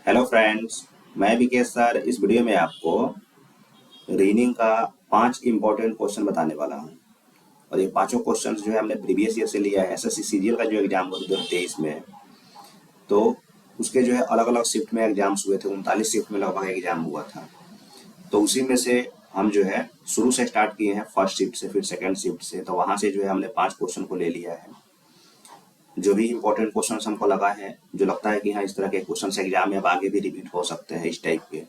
Hello friends, मैं Vikesh sir इस video में आपको रीजनिंग का 5 इम्पोर्टेंट क्वेश्चन बताने वाला हूं। और ये पांचों क्वेश्चन जो है हमने प्रीवियस ईयर से लिया है। एसएससी सीजीएल का जो एग्जाम हुआ 2023 में, तो उसके जो है अलग अलग शिफ्ट में एग्जाम्स हुए थे। 39 शिफ्ट में लगभग एग्जाम हुआ था। तो उसी में से हम जो है शुरू से स्टार्ट किए हैं, फर्स्ट शिफ्ट से, फिर सेकेंड शिफ्ट से। तो वहां से जो है हमने 5 क्वेश्चन को ले लिया है। जो भी इंपॉर्टेंट क्वेश्चन हमको लगा है, जो लगता है कि हाँ इस तरह के क्वेश्चन एग्जाम में अब आगे भी रिपीट हो सकते हैं इस टाइप के,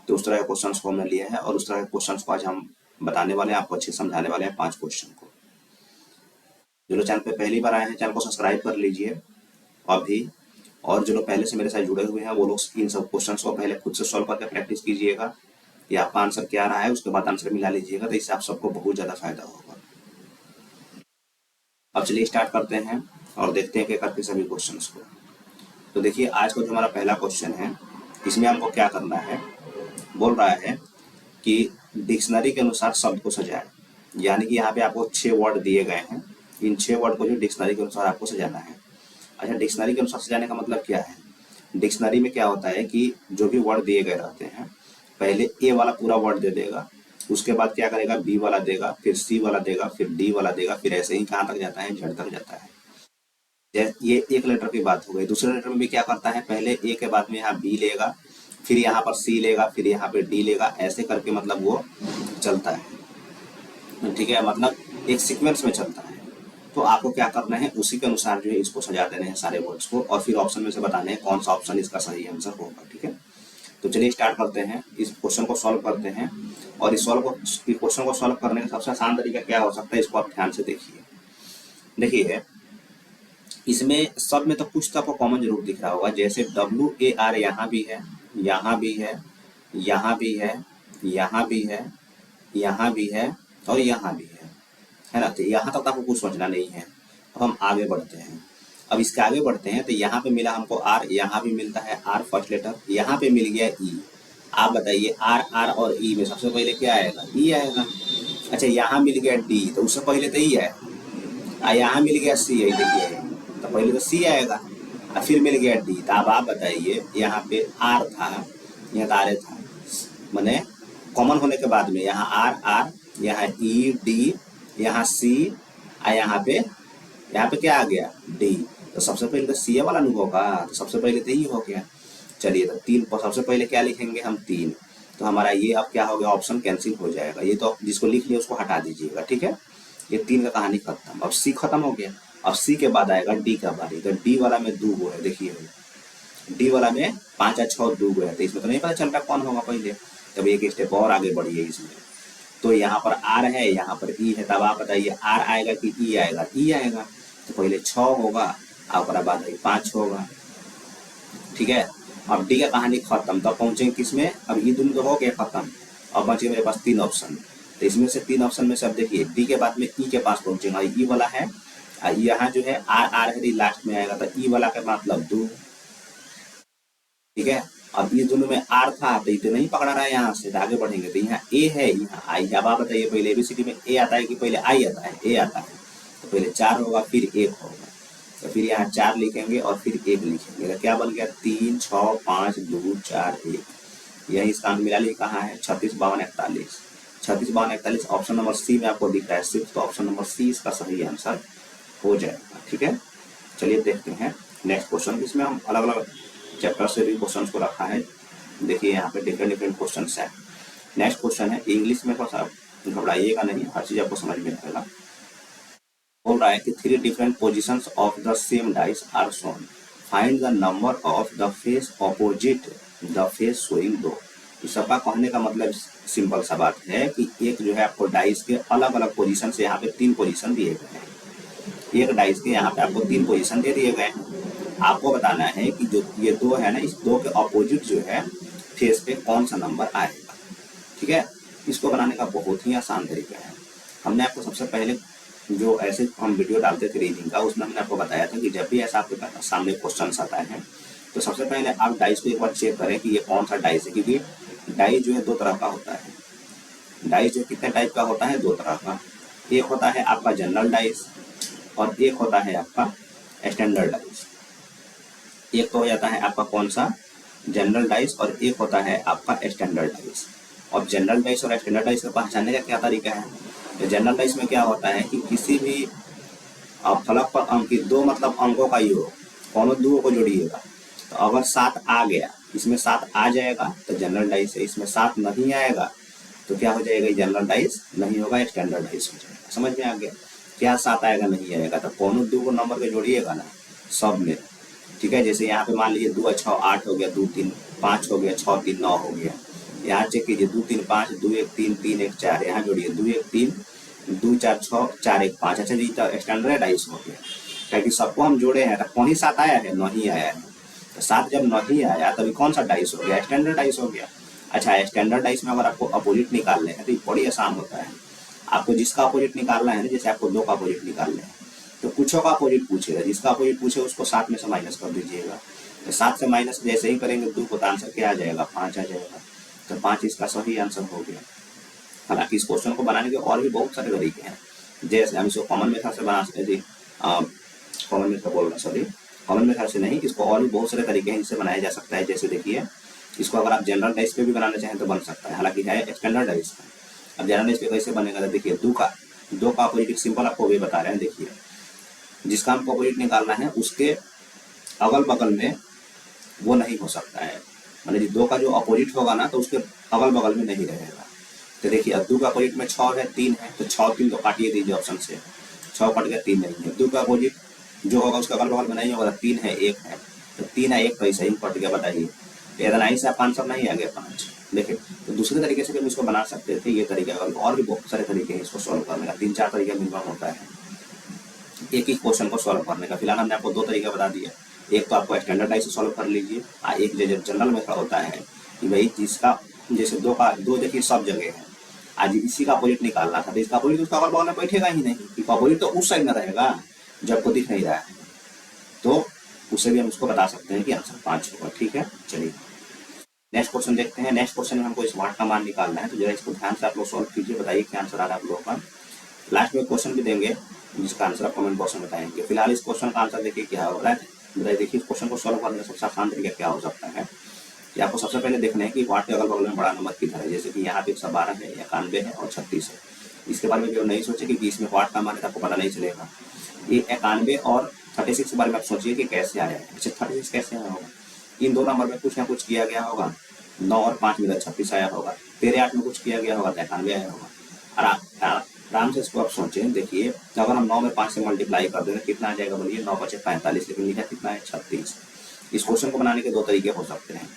तो उस तरह के क्वेश्चंस को हमने लिया है। और उस तरह के क्वेश्चंस को आज हम बताने वाले हैं, आपको अच्छे समझाने वाले हैं 5 क्वेश्चन को। जो लोग चैनल पे पहली बार आए हैं, चैनल को सब्सक्राइब कर लीजिए अभी। और जो लोग पहले से मेरे साथ जुड़े हुए हैं, वो लोग इन सब क्वेश्चंस को पहले खुद से सॉल्व करके प्रैक्टिस कीजिएगा कि आपका आंसर क्या रहा है, उसके बाद आंसर मिला लीजिएगा। तो इससे आप सबको बहुत ज़्यादा फायदा होगा। अब चलिए स्टार्ट करते हैं और देखते हैं कि करके सभी क्वेश्चंस को। तो देखिए, आज का जो हमारा पहला क्वेश्चन है, इसमें हमको क्या करना है। बोल रहा है कि डिक्शनरी के अनुसार शब्द को सजाएं। यानी कि यहाँ पे आपको 6 वर्ड दिए गए हैं। इन 6 वर्ड को जो डिक्शनरी के अनुसार आपको सजाना है। अच्छा, डिक्शनरी के अनुसार सजाने का मतलब क्या है? डिक्शनरी में क्या होता है कि जो भी वर्ड दिए गए रहते हैं, पहले ए वाला पूरा वर्ड दे देगा, उसके बाद क्या करेगा, बी वाला देगा, फिर सी वाला देगा, फिर डी वाला देगा, फिर ऐसे ही कहाँ तक जाता है, जेड तक जाता है। ये एक लेटर की बात हो गई। दूसरे लेटर में भी क्या करता है, पहले ए के बाद में यहाँ बी लेगा, फिर यहाँ पर सी लेगा, फिर यहाँ पे डी लेगा, ऐसे करके मतलब वो चलता है। ठीक है, मतलब एक सीक्वेंस में चलता है। तो आपको क्या करना है, उसी के अनुसार जो है इसको सजा देने हैं सारे वर्ड्स को, और फिर ऑप्शन में से बताने हैं कौन सा ऑप्शन इसका सही आंसर होगा। ठीक है, तो चलिए स्टार्ट करते हैं, इस क्वेश्चन को सॉल्व करते हैं। और इस क्वेश्चन को सॉल्व करने का सबसे आसान तरीका क्या हो सकता है, इसको आप ध्यान से देखिए। देखिए, इसमें सब में तो कुछ तो आपको कॉमन जरूर दिख रहा होगा। जैसे WAR यहाँ भी है, यहाँ भी है, यहाँ भी है, यहाँ भी है, यहाँ भी है, और यहाँ भी है ना। तो यहाँ तक आपको कुछ सोचना नहीं है। अब हम आगे बढ़ते हैं। अब इसके आगे बढ़ते हैं तो यहाँ पे मिला हमको R, यहाँ भी मिलता है R फर्स्ट लेटर, यहाँ पे मिल गया E। आप बताइए R और E में सबसे पहले क्या आएगा, E आएगा। अच्छा, यहाँ मिल गया D, तो उससे पहले तो E है। यहाँ मिल गया C, यही देखिए, तो पहले तो C आएगा, और फिर मिल गया D। तो अब आप बताइए, यहाँ पे R था, यहाँ तो R था, मैंने कॉमन होने के बाद में यहाँ R, यहाँ E D, यहाँ C, और यहाँ पे क्या आ गया, D। तो सबसे पहले तो C वाला नहीं होगा, तो सबसे पहले तो E हो गया। चलिए, तो 3 पर सबसे पहले क्या लिखेंगे हम, 3। तो हमारा ये अब क्या हो गया, ऑप्शन कैंसिल हो जाएगा। ये तो जिसको लिख लिया उसको हटा दीजिएगा। ठीक है, ये 3 का कहानी खत्म। अब C खत्म हो गया। अब C के बाद आएगा D का बारी। तो D वाला में 2 गो है, देखिए D वाला में 5 या 6 2 गो है। तो इसमें तो नहीं पता चल रहा कौन होगा पहले। तब एक स्टेप और आगे बढ़िए इसमें। तो यहाँ पर R है, यहाँ पर E है। तब आप बताइए R आएगा कि E आएगा, E आएगा। तो पहले 6 होगा, और बाद 5 होगा। ठीक है, अब D का कहानी खत्म। तब पहुंचेंगे किसमें, अब ये दोनों तो हो गया खत्म। अब बचे मेरे पास 3 ऑप्शन। तो इसमें से 3 ऑप्शन में से अब देखिए, D के बाद में E के पास पहुंचेगा, E वाला है, यहाँ जो है R है, लास्ट में आएगा। तो E वाला का मतलब 2। ठीक है, अब ये दोनों में R था, तो इतने नहीं पकड़ा रहा है। यहाँ से आगे बढ़ेंगे तो यहाँ A है, यहाँ I। अब आप बताइए, पहले ABCD में A आता है कि पहले I आता है, A आता है। तो पहले 4 होगा, फिर 1 होगा। तो फिर यहाँ 4 लिखेंगे और फिर 1 लिखेंगे। तो क्या बन गया, 3 6 5 2 4 1। यही इसका मिला ली कहाँ है, 36 52 41। 36 52 41 ऑप्शन नंबर C में आपको दिख रहा है सिर्फ। तो ऑप्शन नंबर C इसका सही आंसर हो जाएगा। ठीक है, चलिए देखते हैं नेक्स्ट क्वेश्चन। इसमें हम अलग अलग चैप्टर से भी क्वेश्चन को रखा है। देखिए, यहाँ पे डिफरेंट क्वेश्चन है। नेक्स्ट क्वेश्चन है इंग्लिश में, थोड़ा सा घबराइएगा नहीं, हर चीज आपको समझ में आएगा। बोल रहा है कि 3 different position of the same dice are shown, find the number of the face opposite the face showing दो। इस सबका कहने का मतलब सिंपल सा बात है कि एक जो है आपको डाइस के अलग अलग पोजीशन से, यहाँ पे 3 पोजीशन दिए गए हैं। एक डाइस के यहाँ पे आपको 3 पोजीशन दे दिए गए हैं। आपको बताना है कि जो ये 2 है ना, इस 2 के अपोजिट जो है फेस पे कौन सा नंबर आएगा। ठीक है, इसको बनाने का बहुत ही आसान तरीका है। हमने आपको सबसे पहले जो ऐसे हम वीडियो डालते थे रीडिंग का, उसमें हमने आपको बताया था कि जब भी ऐसा आपके सामने क्वेश्चन आता है, तो सबसे पहले आप डाइस को एक बार चेक करें कि ये कौन सा डाइस है। क्योंकि डाइस जो है 2 तरह का होता है। डाइस जो कितने टाइप का होता है, 2 तरह का। एक होता है आपका जनरल डाइस, और एक होता है आपका स्टैंडर्ड डाइस। एक तो हो जाता है आपका कौन सा, जनरल डाइस और एक होता है आपका स्टैंडर्ड डाइस। और जनरल डाइस और स्टैंडर्ड डाइस को पहचानने का क्या तरीका है? तो जनरल डाइस में क्या होता है कि किसी भी फलक पर अंकित दो मतलब अंकों का योग, कौनों दो को जोड़िएगा, तो अगर 7 आ गया, इसमें 7 आ जाएगा तो जनरल डाइस है, इसमें 7 नहीं आएगा तो क्या हो जाएगा? जनरल डाइस नहीं होगा, स्टैंडर्ड डाइस हो जाएगा। समझ में आ गया? क्या 7 आएगा नहीं आएगा, तो कौनों दो को नंबर के जोड़िएगा ना सब में, ठीक है। जैसे यहाँ पे मान लीजिए 2 6 8 हो गया, 2 3 5 हो गया, 6 3 9 हो गया। यहाँ चेक कीजिए 2 3 5 2 1 3 3 1 4, यहाँ जोड़िए 2 1 3 2 4 6 4 1 5। अच्छा जी, तो स्टैंडर्ड डाइस हो गया, क्योंकि सबको हम जोड़े हैं, तो कौन ही 7 आया है? नहीं आया है। तो 7 जब नहीं आया तभी कौन सा डाइस हो गया? स्टैंडर्ड डाइस हो गया। अच्छा, स्टैंडर्ड डाइस में अगर आपको अपोजिट निकालने हैं तो ये बड़ी आसान होता है। आपको जिसका अपोजिट निकालना है ना, जैसे आपको 2 का अपोजिट निकालना है तो कुछों का अपोजिट पूछेगा, जिसका अपोजिट पूछे उसको 7 में से माइनस कर दीजिएगा। तो 7 से माइनस जैसे ही करेंगे 2 को, तो आंसर क्या आ जाएगा? 5 आ जाएगा। तो 5 इसका सही आंसर हो गया। हालांकि इस क्वेश्चन को बनाने के और भी बहुत सारे तरीके हैं, जैसे हम इसको कॉमन मेथड से बना सकते हैं। कॉमन मेथड बोल रहा, सॉरी, कॉमन मेथड से नहीं, इसको और भी बहुत सारे तरीके हैं जिससे बनाया जा सकता है। जैसे देखिए, इसको अगर आप जनरल डाइस पे भी बनाना चाहें तो बन सकता है, हालांकि है स्टैंडर्ड डाइस का। अब जनरल डाइस पे कैसे बनेगा? तो देखिए, 2 का अपोजिट सिंपल आपको वे बता रहे हैं। देखिए, जिसका हमको अपोजिट निकालना है उसके अगल बगल में वो नहीं हो सकता है, मतलब 2 का जो अपोजिट होगा ना तो उसके अगल बगल में नहीं रहेगा। तो देखिए, अब 2 का अपोजिट में 6 है, 3 है, तो 6 3 तो काटिए दीजिए ऑप्शन से, 6 कट गया, 3 नहीं है। 2 का अपोजिट जो होगा उसके अगल बगल में नहीं होगा, 3 है, 1 है, तो 3 है 1 तो ऐसे ही कट गया। बताइए, तो इतना ही से आप आंसर नहीं आ गया 5। देखिए, तो दूसरे तरीके से भी हम इसको बना सकते थे, ये तरीका। और भी बहुत सारे तरीके हैं इसको सॉल्व करने का, 3 4 तरीका मिनिमम होता है एक ही क्वेश्चन को सॉल्व करने का। फिलहाल हमने आपको 2 तरीका बता दिया, एक तो आपको स्टैंडर्ड डाइस से सॉल्व कर लीजिए, और एक जो जनरल मेथड होता है कि भाई जिसका जैसे 2 का 2 देखिए सब जगह है, आज इसी का अपोजिट निकालना था तो इसका अपोजिट उसका अगल बगल में बैठेगा ही नहीं, क्योंकि अपोजिट तो उस साइड में रहेगा जब को दिख नहीं रहा है, तो उससे भी हम उसको बता सकते हैं कि आंसर 5 होगा। ठीक है, चलिए नेक्स्ट क्वेश्चन देखते हैं। नेक्स्ट क्वेश्चन में हमको स्मार्ट का मान निकालना है, तो जरा इसको ध्यान से आप लोग सॉल्व कीजिए, बताइए क्या आंसर आ रहा है आप लोगों का। लास्ट में क्वेश्चन भी देंगे जिसका आंसर आप कमेंट बॉक्स में बताएंगे। फिलहाल इस क्वेश्चन का आंसर देखिए क्या हो रहा है, बताइए। देखिए, इस क्वेश्चन को सॉल्व करने का सबसे आसान तरीका क्या हो सकता है कि आपको सबसे पहले देखना है कि वाट के अगल बगल में बड़ा नंबर किधर है। जैसे कि यहाँ पे 112 है, 91 है और 36 है। इसके बारे में जो नहीं सोचे कि इसमें वाट का मान है, आपको पता नहीं चलेगा। ये 91 और 36 के बारे में आप सोचिए कि कैसे आया है। अच्छा, 36 कैसे आया होगा? इन 2 नंबर में कुछ ना कुछ किया गया होगा, 9 और 5 मिला 36 आया होगा, 13 8 में कुछ किया गया होगा, 91 आया होगा। आराम से इसको आप सोचें। देखिए, अगर हम 9 में 5 से मल्टीप्लाई कर दें कितना आ जाएगा? बोलिए, 9 बचे 45, लेकिन लिखा कितना है? 36। इस क्वेश्चन को बनाने के 2 तरीके हो सकते हैं।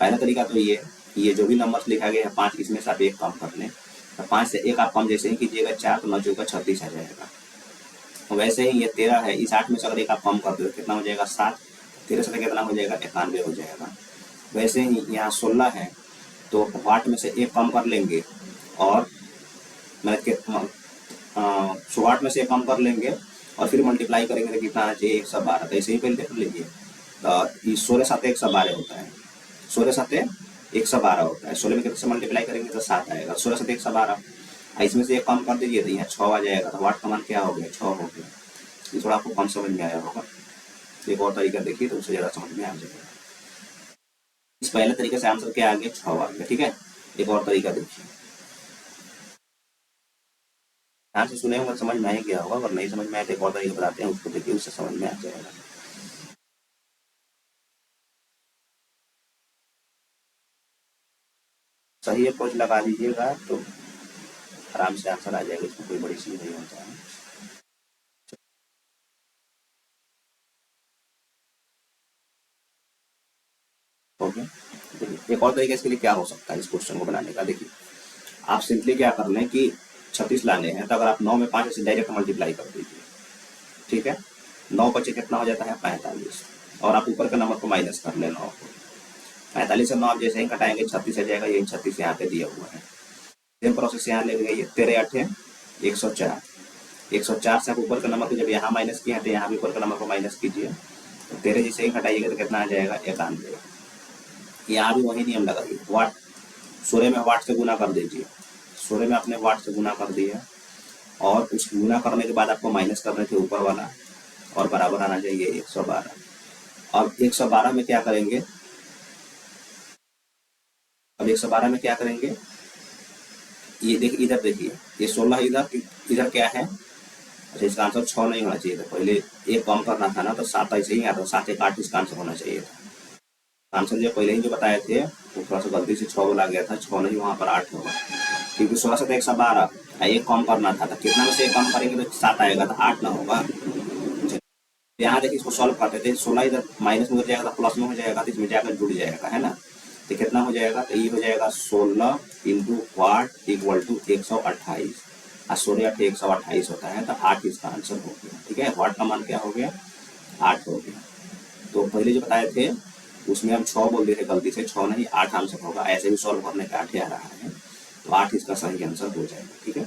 पहला तरीका तो ये जो भी नंबर लिखा गया है 5, इसमें से आप 1 कम कर लें, तो 5 से 1 आप कम जैसे ही कीजिएगा 4, तो 9 चौका 36 आ जाएगा। वैसे ही ये 13 है, इस 8 में से अगर 1 आप कम कर दो कितना हो जाएगा? 7। 13 से कितना हो जाएगा? 91 हो जाएगा। वैसे ही यहाँ 16 है, तो वाट में से 1 कम कर लेंगे और मतलब 108 में से 1 कम कर लेंगे और फिर मल्टीप्लाई करेंगे तो कितना आ जाए? 112। तो ऐसे ही पहले देख लीजिए, तो 16 7 112 होता है, 16 7 112 होता है। 16 में कितने से मल्टीप्लाई करेंगे तो 7 आएगा, 16 7 112। इसमें से 1 कम कर दीजिए तो यहाँ 6 आ जाएगा। तो वाट का मान क्या हो गया? 6 हो गया। ये थोड़ा आपको कम समझ में आया होगा, एक और तरीका देखिए तो उससे ज़्यादा समझ में आ जाएगा। इस पहले तरीके से आंसर क्या आ गया? 6 आ गया। ठीक है, एक और तरीका देखिए, ध्यान से सुने होंगे, समझ में आ गया होगा। अगर नहीं समझ में आए तो एक और तरीका बताते हैं, उसको देखिए, उससे समझ में आ जाएगा। सही अप्रोच लगा लीजिएगा तो आराम से आंसर आ जाएगा, इसमें कोई बड़ी चीज नहीं होता है। ओके, देखिए एक और तरीके इसके लिए क्या हो सकता है इस क्वेश्चन को बनाने का। देखिए, आप सिंपली क्या कर लें कि 36 लाने हैं, तो अगर आप 9 में 5 से डायरेक्ट मल्टीप्लाई कर दीजिए। ठीक है, 9 बचे कितना हो जाता है? 45, और आप ऊपर के नंबर को माइनस कर लें 9 को। 45 से 9 आप जैसे ही घटाएंगे 36 आ जाएगा, यही 36 यहाँ पे दिया हुआ है। सेम प्रोसेस यहाँ ले गई, 13 8 है 104, 104 से आप ऊपर के नंबर को जब यहाँ माइनस किया है तो यहाँ भी ऊपर के नंबर को माइनस कीजिए, तो 13 जैसे ही घटाइएगा तो कितना आ जाएगा? 91। यहाँ भी वही नियम लगाइए, वाट 16 में वाट से गुना कर दीजिए, 16 में आपने वाट से गुना कर दिया और उस गुना करने के बाद आपको माइनस करने थे ऊपर वाला और बराबर आना चाहिए 112। अब 112 में क्या करेंगे? अब 112 में क्या करेंगे, ये देखिए इधर देखिए, ये 16 इधर इधर क्या है, अच्छा इसका आंसर 6 नहीं होना चाहिए था, पहले एक कम करना था ना, तो 7 ऐसे ही आता, 7 एक 8 इसका आंसर होना चाहिए था। आंसर जो पहले ही जो बताए थे वो थोड़ा सा गलती से 6 बोला गया था, 6 नहीं, वहाँ पर 8 होगा, क्योंकि 16 से 112 एक कम करना था, कितना में से एक कम करेंगे तो 7 आएगा, तो 8 ना होगा। यहाँ देखिए इसको सॉल्व करते थे, 16 इधर माइनस में हो जाएगा, प्लस में हो जाएगा, तो इसमें जाकर जुड़ जाएगा, है ना। तो कितना हो जाएगा, तो ये हो जाएगा 16 इंटू वाट इक्वल टू 128, और 16 8 128 होता है, तो 8 इसका आंसर हो गया। ठीक है, वाट का मान क्या हो गया, 8 हो गया। तो पहले जो बताए थे उसमें हम 6 बोल दिए थे गलती से, 6 नहीं 8 आंसर होगा, ऐसे भी सॉल्व करने का 8 ही आ रहा है, तो 8 इसका सही आंसर हो जाएगा। ठीक है,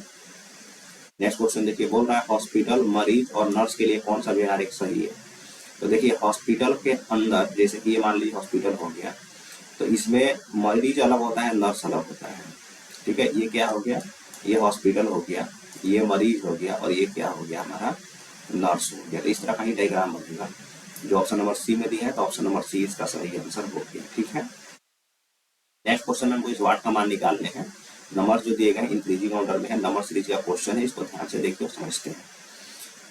नेक्स्ट क्वेश्चन देखिए, बोल रहा है हॉस्पिटल, मरीज और नर्स के लिए कौन सा व्यवहार एक सही है। तो देखिए हॉस्पिटल के अंदर, जैसे कि ये मान लीजिए हॉस्पिटल हो गया, तो इसमें मरीज अलग होता है, नर्स अलग होता है। ठीक है, ये क्या हो गया, ये हॉस्पिटल हो गया, ये मरीज हो गया, और ये क्या हो गया हमारा, नर्स हो गया। तो इस तरह का ही डायग्राम बनेगा, जो ऑप्शन नंबर सी में दिया है, तो ऑप्शन नंबर सी इसका सही आंसर हो गया। ठीक है, नेक्स्ट क्वेश्चन में हमको इस वाट का मान निकालने हैं। नंबर जो दिए गए हैं इंक्रीजिंग ऑर्डर में है, नंबर सीरीज का क्वेश्चन है, इसको ध्यान से देखिए और समझते हैं।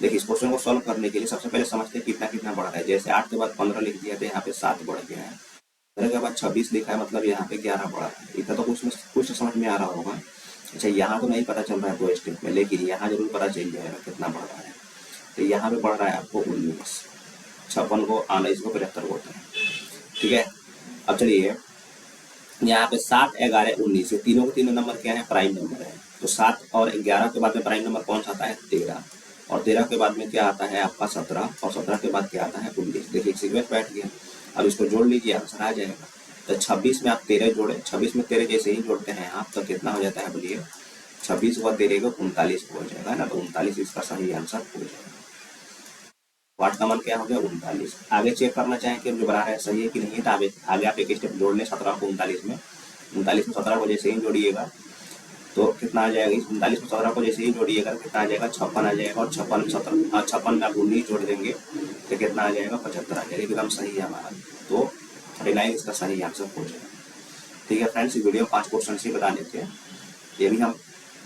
देखिए इस क्वेश्चन को सॉल्व करने के लिए सबसे पहले समझते हैं कितना कितना बढ़ रहा है। जैसे 8 के बाद 15 लिख दिया, तो यहाँ पे 7 बढ़ गया है, 15 के बाद 26 लिखा है, मतलब यहाँ पे 11 बढ़ा है। इतना तो कुछ समझ में आ रहा होगा। अच्छा यहाँ तो नहीं पता चल रहा है 2 स्टेप में, लेकिन यहाँ जरूर पता चल जाएगा कितना बढ़ रहा है। तो यहाँ पे बढ़ रहा है आपको 19, 56 को 19 को 75 होता है। ठीक है, अब चलिए यहाँ पे 7 11 19, ये तीनों के तीनों नंबर क्या है, प्राइम नंबर है। तो 7 और 11 के बाद में प्राइम नंबर कौन सा आता है, 13, और 13 के बाद में क्या आता है आपका 17, और 17 के बाद क्या आता है 19। देखिए सीक्वेंस बैठ गया, अब इसको जोड़ लीजिए, आंसर आ जाएगा। तो 26 में आप 13 जोड़े, 26 में 13 जैसे ही जोड़ते हैं आप, तो कितना हो जाता है बोलिए, 26 व 13 को 39 हो जाएगा ना, तो 39 इसका सही आंसर हो जाएगा। वाट का मान क्या हो गया, 39। आगे चेक करना चाहें कि जो बना रहा है सही है कि नहीं है, तो आगे आप एक स्टेप जोड़ लें 17 को 39 में, 39 में 17 को जैसे ही जोड़िएगा तो कितना आ जाएगा, इस 39 में 17 को जैसे ही जोड़िएगा तो कितना आ जाएगा, 56 आ जाएगा, और 56 में 56 में आप 19 जोड़ देंगे तो कितना आ जाएगा, 75 आ जाएगा, एकदम सही है हमारा। तो 39 इसका सही आंसर हो जाएगा। ठीक है फ्रेंड्स, इस वीडियो में 5 क्वेश्चन से बता देते हैं, ये भी हम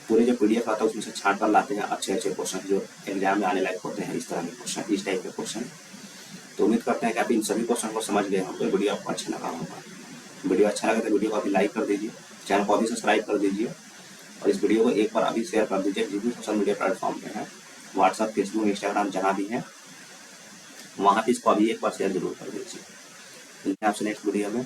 पूरे जो PDF आता है उसमें से छांट कर लाते हैं अच्छे अच्छे क्वेश्चन जो एग्जाम में आने लायक होते हैं, इस तरह के क्वेश्चन, इस टाइप के क्वेश्चन। तो उम्मीद करते हैं कि आप इन सभी क्वेश्चन को समझ गए होंगे, वीडियो आपको अच्छा लगा होगा। वीडियो अच्छा लगा तो वीडियो को अभी लाइक कर दीजिए, चैनल को अभी सब्सक्राइब कर दीजिए, और इस वीडियो को एक बार अभी शेयर कर दीजिए जिस भी सोशल मीडिया प्लेटफॉर्म पे है, व्हाट्सअप, फेसबुक, इंस्टाग्राम, जहाँ भी है वहाँ पे इसको अभी एक बार शेयर जरूर कर दीजिए। मिलते हैं आपसे नेक्स्ट वीडियो में।